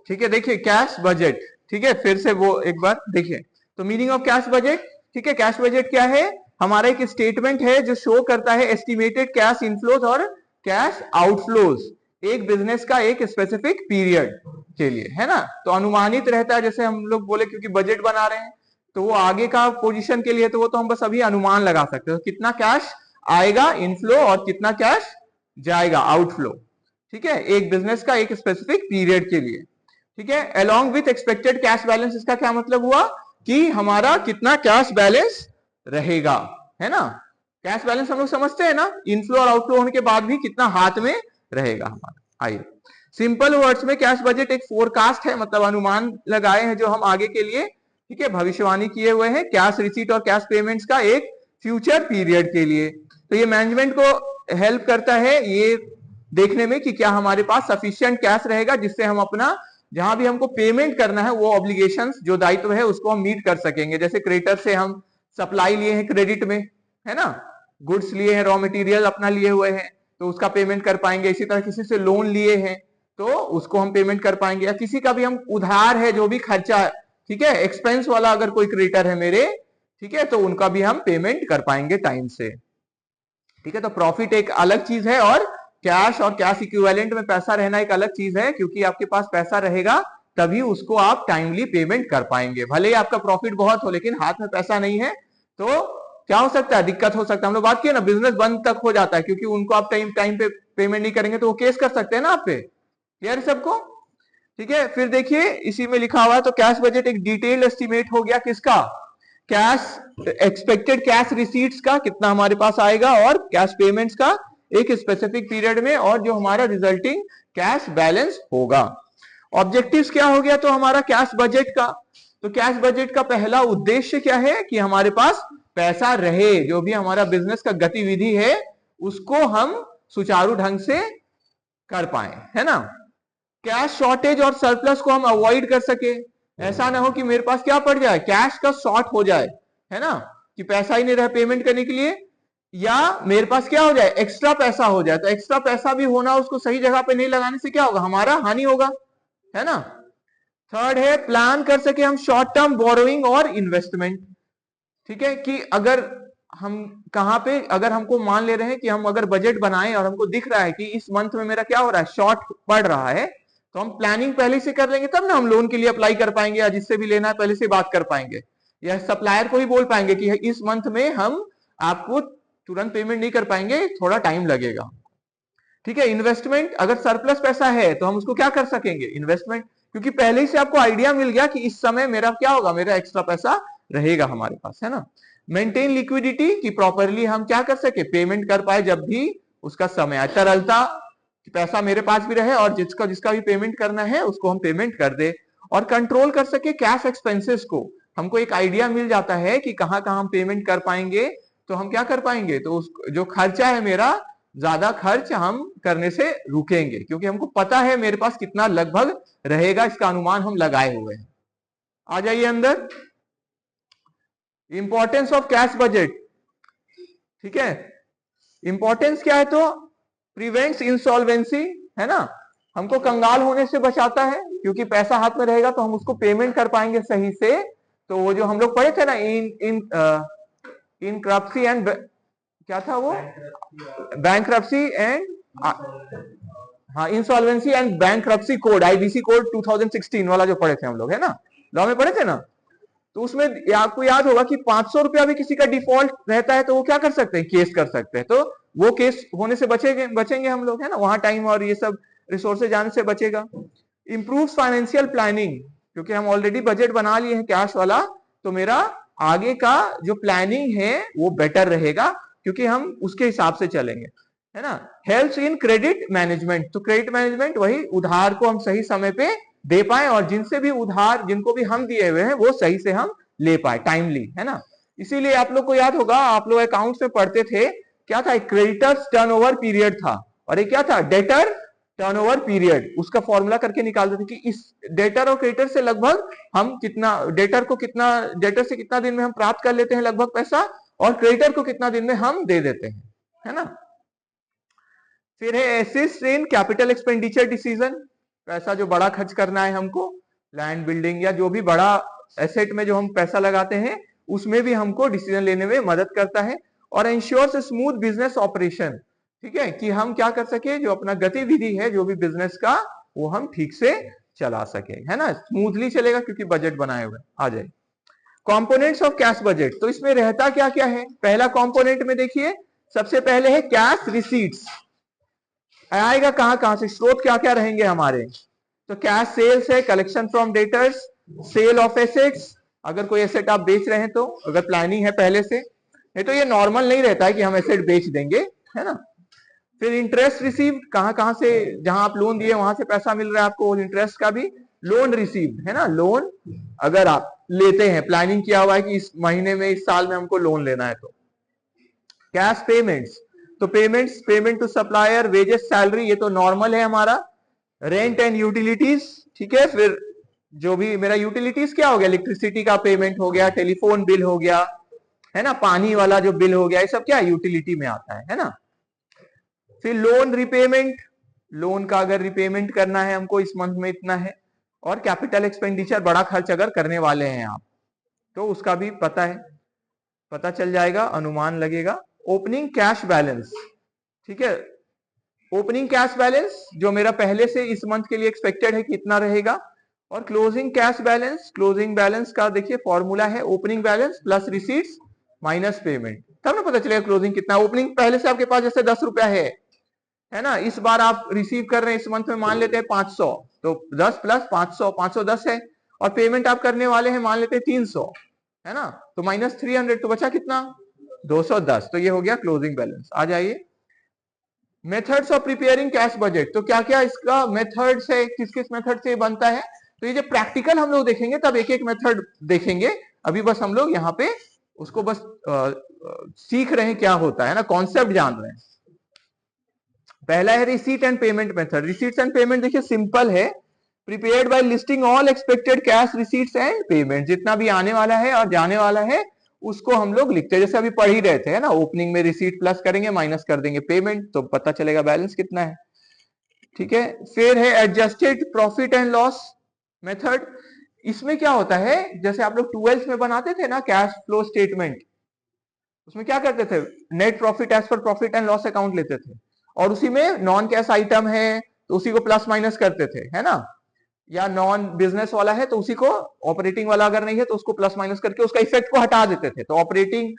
ठीक है, देखिए कैश बजट, ठीक है, फिर से वो एक बार देखिए। तो मीनिंग ऑफ कैश बजट, ठीक है, कैश बजट क्या है? हमारा एक स्टेटमेंट है जो शो करता है एस्टिमेटेड कैश इनफ्लोज और कैश आउटफ्लोज एक बिजनेस का एक स्पेसिफिक पीरियड के लिए, है ना। तो अनुमानित रहता है, जैसे हम लोग बोले क्योंकि बजट बना रहे हैं तो वो आगे का पोजीशन के लिए, तो वो तो हम बस अभी अनुमान लगा सकते हैं, तो कितना कैश आएगा इनफ्लो और कितना कैश जाएगा आउटफ्लो, ठीक है, एक बिजनेस का एक स्पेसिफिक पीरियड के लिए, ठीक है। Along with expected cash balance, इसका क्या मतलब हुआ कि हमारा कितना कैश बैलेंस रहेगा, है ना। कैश बैलेंस हम लोग समझते हैं ना, इनफ्लो और आउटफ्लो होने के बाद भी कितना हाथ में रहेगा हमारा। आइए सिंपल वर्ड्स में कैश बजट एक फोरकास्ट है, मतलब अनुमान लगाए हैं जो हम आगे के लिए, ठीक है, भविष्यवाणी किए हुए हैं कैश रिसीट और कैश पेमेंट्स का एक फ्यूचर पीरियड के लिए। तो ये मैनेजमेंट को हेल्प करता है ये देखने में कि क्या हमारे पास सफिशिएंट कैश रहेगा जिससे हम अपना जहां भी हमको पेमेंट करना है वो ऑब्लिगेशंस जो दायित्व है उसको हम मीट कर सकेंगे। जैसे क्रेडिटर से हम सप्लाई लिए हैं क्रेडिट में, है ना, गुड्स लिए हैं, रॉ मटेरियल अपना लिए हुए हैं तो उसका पेमेंट कर पाएंगे। इसी तरह किसी से लोन लिए हैं तो उसको हम पेमेंट कर पाएंगे, या किसी का भी हम उधार है जो भी खर्चा, ठीक है, एक्सपेंस वाला अगर कोई क्रेडिटर है मेरे, ठीक है, तो उनका भी हम पेमेंट कर पाएंगे टाइम से, ठीक है। तो प्रॉफिट एक अलग चीज है और कैश और कैश इक्विवेलेंट में पैसा रहना एक अलग चीज है, क्योंकि आपके पास पैसा रहेगा तभी उसको आप टाइमली पेमेंट कर पाएंगे। भले ही आपका प्रॉफिट बहुत हो लेकिन हाथ में पैसा नहीं है तो क्या हो सकता है, दिक्कत हो सकता है। हम लोग बात किए ना, बिजनेस बंद तक हो जाता है क्योंकि उनको आप टाइम पे पेमेंट नहीं करेंगे तो वो केस कर सकते हैं ना आप पे। क्लियर सबको, ठीक है। फिर देखिए इसी में लिखा हुआ है, तो कैश बजट एक डिटेल्ड एस्टिमेट हो गया किसका, कैश एक्सपेक्टेड कैश रिसीट्स का कितना हमारे पास आएगा और कैश पेमेंट्स का एक स्पेसिफिक पीरियड में, और जो हमारा रिजल्टिंग कैश बैलेंस होगा। ऑब्जेक्टिव्स क्या हो गया तो हमारा कैश बजट का, तो कैश बजट का पहला उद्देश्य क्या है कि हमारे पास पैसा रहे, जो भी हमारा बिजनेस का गतिविधि है उसको हम सुचारू ढंग से कर पाए, है ना। कैश शॉर्टेज और सरप्लस को हम अवॉइड कर सके, ऐसा ना हो कि मेरे पास क्या पड़ जाए, कैश का शॉर्ट हो जाए, है ना, कि पैसा ही नहीं रहे पेमेंट करने के लिए, या मेरे पास क्या हो जाए एक्स्ट्रा पैसा हो जाए। तो एक्स्ट्रा पैसा भी होना, उसको सही जगह पे नहीं लगाने से क्या होगा, हमारा हानि होगा, है ना। थर्ड है प्लान कर सके हम शॉर्ट टर्म बोरोइंग और इन्वेस्टमेंट, ठीक है, कि अगर हम कहां पे, अगर हमको मान ले रहे हैं कि हम अगर बजट बनाएं और हमको दिख रहा है कि इस मंथ में मेरा क्या हो रहा है, शॉर्ट पड़ रहा है, तो हम प्लानिंग पहले से कर लेंगे तब ना हम लोन के लिए अप्लाई कर पाएंगे, या जिससे भी लेना है पहले से बात कर पाएंगे, या सप्लायर को ही बोल पाएंगे कि इस मंथ में हम आपको तुरंत पेमेंट नहीं कर पाएंगे, थोड़ा टाइम लगेगा, ठीक है। इन्वेस्टमेंट, अगर सरप्लस पैसा है तो हम उसको क्या कर सकेंगे, इन्वेस्टमेंट, क्योंकि पहले ही से आपको आइडिया मिल गया कि इस समय मेरा क्या होगा, मेरा एक्स्ट्रा पैसा रहेगा हमारे पास, है ना। मेंटेन लिक्विडिटी, कि प्रॉपरली हम क्या कर सके, पेमेंट कर पाए जब भी उसका समय आए, तरलता कि पैसा मेरे पास भी रहे और जिसका जिसका भी पेमेंट करना है उसको हम पेमेंट कर दे, और कंट्रोल कर सके कैश एक्सपेंसेस को। हमको एक आइडिया मिल जाता है कि कहां कहां हम पेमेंट कर पाएंगे तो हम क्या कर पाएंगे, तो उस जो खर्चा है मेरा, ज्यादा खर्च हम करने से रुकेंगे, क्योंकि हमको पता है मेरे पास कितना लगभग रहेगा, इसका अनुमान हम लगाए हुए हैं। आ जाइए अंदर, इंपॉर्टेंस ऑफ कैश बजट, ठीक है। इंपॉर्टेंस क्या है तो प्रिवेंट्स इंसॉल्वेंसी, है ना, हमको कंगाल होने से बचाता है, क्योंकि पैसा हाथ में रहेगा तो हम उसको पेमेंट कर पाएंगे सही से। तो वो जो हम लोग पढ़े थे ना, इन क्रप्सी एंड क्या था वो, बैंक्रप्सी एंड, हाँ, insolvency and bankruptcy code, IBC code 2016 वाला जो पढ़े थे हम लोग, है ना, लॉ में पढ़े थे ना। तो उसमें आपको याद होगा कि 500 रुपया भी किसी का डिफॉल्ट रहता है तो वो क्या कर सकते हैं, केस कर सकते हैं, तो वो केस होने से बचेंगे हम लोग, है ना, वहां टाइम और ये सब रिसोर्सेज जाने से बचेगा। इंप्रूव फाइनेंशियल प्लानिंग, क्योंकि हम ऑलरेडी बजट बना लिए हैं कैश वाला, तो मेरा आगे का जो प्लानिंग है वो बेटर रहेगा क्योंकि हम उसके हिसाब से चलेंगे, है ना। हेल्प्स इन क्रेडिट मैनेजमेंट, तो क्रेडिट मैनेजमेंट वही उधार को हम सही समय पे दे पाए, और जिनसे भी उधार जिनको भी हम दिए हुए हैं वो सही से हम ले पाए टाइमली, है ना। इसीलिए आप लोग को याद होगा, आप लोग अकाउंट्स में पढ़ते थे, क्या था, क्रेडिटर्स टर्नओवर पीरियड था और एक क्या था, डेटर टर्नओवर पीरियड। उसका फॉर्मूला करके निकालते थे कि इस डेटर और क्रेडिटर से लगभग हम कितना, डेटर को कितना, डेटर से कितना दिन में हम प्राप्त कर लेते हैं लगभग पैसा, और क्रेडिटर को कितना दिन में हम दे देते हैं, है ना। फिर है assist in capital expenditure decision, पैसा जो बड़ा खर्च करना है हमको, लैंड बिल्डिंग या जो भी बड़ा एसेट में जो हम पैसा लगाते हैं, उसमें भी हमको डिसीजन लेने में मदद करता है। और इंश्योर्स स्मूथ बिजनेस ऑपरेशन, ठीक है, कि हम क्या कर सके, जो अपना गतिविधि है जो भी बिजनेस का, वो हम ठीक से चला सके, है ना, स्मूथली चलेगा क्योंकि बजट बनाए हुए। आ जाए कंपोनेंट्स ऑफ कैश बजट। तो इसमें रहता क्या क्या है, पहला कंपोनेंट में देखिए सबसे पहले है कैश रिसीट्स। आएगा कहां कहां से, स्रोत क्या क्या रहेंगे हमारे, तो कैश सेल्स है, collection from debtors, sale of assets, अगर कोई एसेट आप बेच रहे हैं तो, अगर प्लानिंग है पहले से, नहीं तो ये नॉर्मल नहीं रहता है कि हम एसेट बेच देंगे, है ना। फिर इंटरेस्ट रिसीव्ड, कहां कहां से, जहां आप लोन दिए वहां से पैसा मिल रहा है आपको, इंटरेस्ट का भी। लोन रिसीव्ड, है ना, लोन अगर आप लेते हैं, प्लानिंग किया हुआ है कि इस महीने में, इस साल में हमको लोन लेना है तो। कैश पेमेंट्स, तो payments, payment to supplier, wages, salary, ये तो नॉर्मल है हमारा। रेंट एंड यूटिलिटीज, ठीक है, फिर जो भी मेरा यूटिलिटीज क्या हो गया, इलेक्ट्रिसिटी का पेमेंट हो गया, टेलीफोन बिल हो गया, है ना, पानी वाला जो बिल हो गया, ये सब क्या यूटिलिटी में आता है ना। फिर लोन रिपेमेंट, लोन का अगर रिपेमेंट करना है हमको इस मंथ में इतना है। और कैपिटल एक्सपेंडिचर, बड़ा खर्च अगर करने वाले हैं आप तो उसका भी पता है, पता चल जाएगा, अनुमान लगेगा। ओपनिंग कैश बैलेंस, ठीक है, ओपनिंग कैश बैलेंस जो मेरा पहले से इस मंथ के लिए एक्सपेक्टेड है कितना रहेगा। और closing cash balance, closing balance का देखिए फॉर्मूला है opening balance plus receipts minus payment, तब ना पता चलेगा क्लोजिंग कितना। ओपनिंग पहले से आपके पास जैसे 10 रुपया है ना, इस बार आप रिसीव कर रहे हैं इस मंथ में, मान लेते हैं 500, तो 10 प्लस 500, 510 है। और पेमेंट आप करने वाले हैं मान लेते हैं 300, है ना, तो माइनस 300, तो बचा कितना, 210, तो ये हो गया क्लोजिंग बैलेंस। आ जाइए methods of preparing cash budget, तो क्या क्या इसका मेथड्स है, किस किस मेथड से बनता है। तो ये जब प्रैक्टिकल हम लोग देखेंगे तब एक एक मेथड देखेंगे, अभी बस हम लोग यहाँ पे उसको बस सीख रहे हैं क्या होता है ना, कॉन्सेप्ट जान रहे हैं। पहला है receipt and payment method. Receipts and payment देखिए सिंपल है, prepared by listing all expected cash receipts and payment, जितना भी आने वाला है और जाने वाला है उसको हम लोग लिखते हैं, जैसे अभी पढ़ ही रहे थे, है ना, ओपनिंग में रिसीट प्लस करेंगे, माइनस कर देंगे पेमेंट, तो पता चलेगा बैलेंस कितना है, ठीक है। फिर है adjusted profit and loss method. इसमें क्या होता है, जैसे आप लोग 12th में बनाते थे ना कैश फ्लो स्टेटमेंट, उसमें क्या करते थे, net profit as per profit and loss account लेते थे, और उसी में नॉन कैश आइटम है तो उसी को प्लस माइनस करते थे, है ना, या नॉन बिजनेस वाला है तो उसी को, ऑपरेटिंग वाला अगर नहीं है तो उसको प्लस माइनस करके उसका इफेक्ट को हटा देते थे, तो ऑपरेटिंग,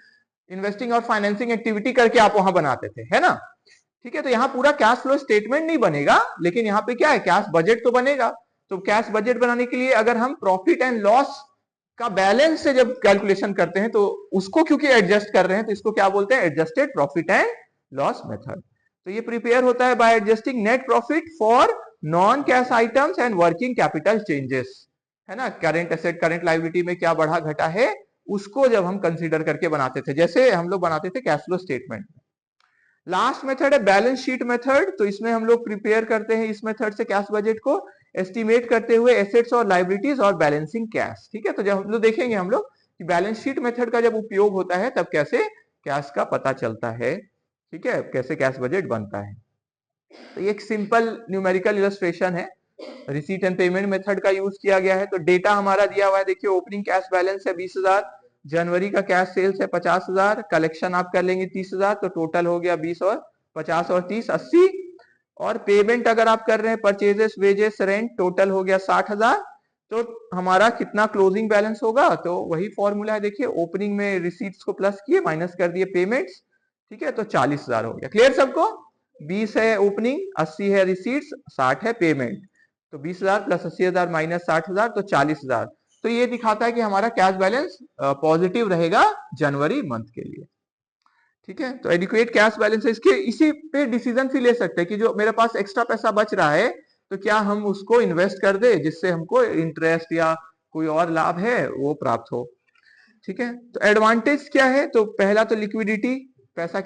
इन्वेस्टिंग और फाइनेंसिंग एक्टिविटी करके आप वहां बनाते थे, है ना, ठीक है। तो यहाँ पूरा कैश फ्लो स्टेटमेंट नहीं बनेगा, लेकिन यहाँ पे क्या है, कैश बजट तो बनेगा। तो कैश बजट बनाने के लिए अगर हम प्रॉफिट एंड लॉस का बैलेंस से जब कैलकुलेशन करते हैं तो उसको क्योंकि एडजस्ट कर रहे हैं तो इसको क्या बोलते हैं, adjusted profit and loss method. तो ये प्रिपेयर होता है bye adjusting net profit for non cash items and working capital changes, है ना, करेंट एसेट करेंट लायबिलिटी में क्या बढ़ा घटा है उसको जब हम कंसीडर करके बनाते थे, जैसे हम लोग बनाते थे cash flow statement. Last method है बैलेंस शीट मेथड। तो इसमें हम लोग प्रिपेयर करते हैं इस मेथड से कैश बजट को एस्टिमेट करते हुए एसेट्स और लायबिलिटीज और बैलेंसिंग कैश, ठीक है। तो जब हम लोग देखेंगे हम लोग कि बैलेंस शीट मेथड का जब उपयोग होता है तब कैसे कैश का पता चलता है, ठीक है, कैसे कैश बजट बनता है। तो ये एक सिंपल न्यूमेरिकल इलस्ट्रेशन है, रिसीट एंड पेमेंट मेथड का यूज किया गया है। तो डेटा हमारा दिया हुआ है, देखिए ओपनिंग कैश बैलेंस है 20,000, जनवरी का कैश सेल्स है 50,000, कलेक्शन आप कर लेंगे 30,000, तो टोटल हो गया 20 और 50 और 30 80। और पेमेंट अगर आप कर रहे हैं परचेजेस वेजेस रेंट, टोटल हो गया 60,000, तो हमारा कितना क्लोजिंग बैलेंस होगा, तो वही फॉर्मूला है, देखिए ओपनिंग में रिसीट्स को प्लस किए माइनस कर दिए पेमेंट्स, ठीक है, तो 40,000 हो गया। क्लियर सबको, 20 है ओपनिंग, 80 है रिसीट्स, 60 है पेमेंट, तो 20,000 प्लस 80,000 माइनस 60,000, तो 40,000। तो ये दिखाता है कि हमारा कैश बैलेंस पॉजिटिव रहेगा जनवरी मंथ के लिए, ठीक है। तो एडिक्वेट कैश बैलेंस है, इसके इसी पे डिसीजन भी ले सकते हैं कि जो मेरे पास एक्स्ट्रा पैसा बच रहा है तो क्या हम उसको इन्वेस्ट कर दे जिससे हमको इंटरेस्ट या कोई और लाभ है वो प्राप्त हो, ठीक है। तो एडवांटेज क्या है, तो पहला तो लिक्विडिटी, पैसा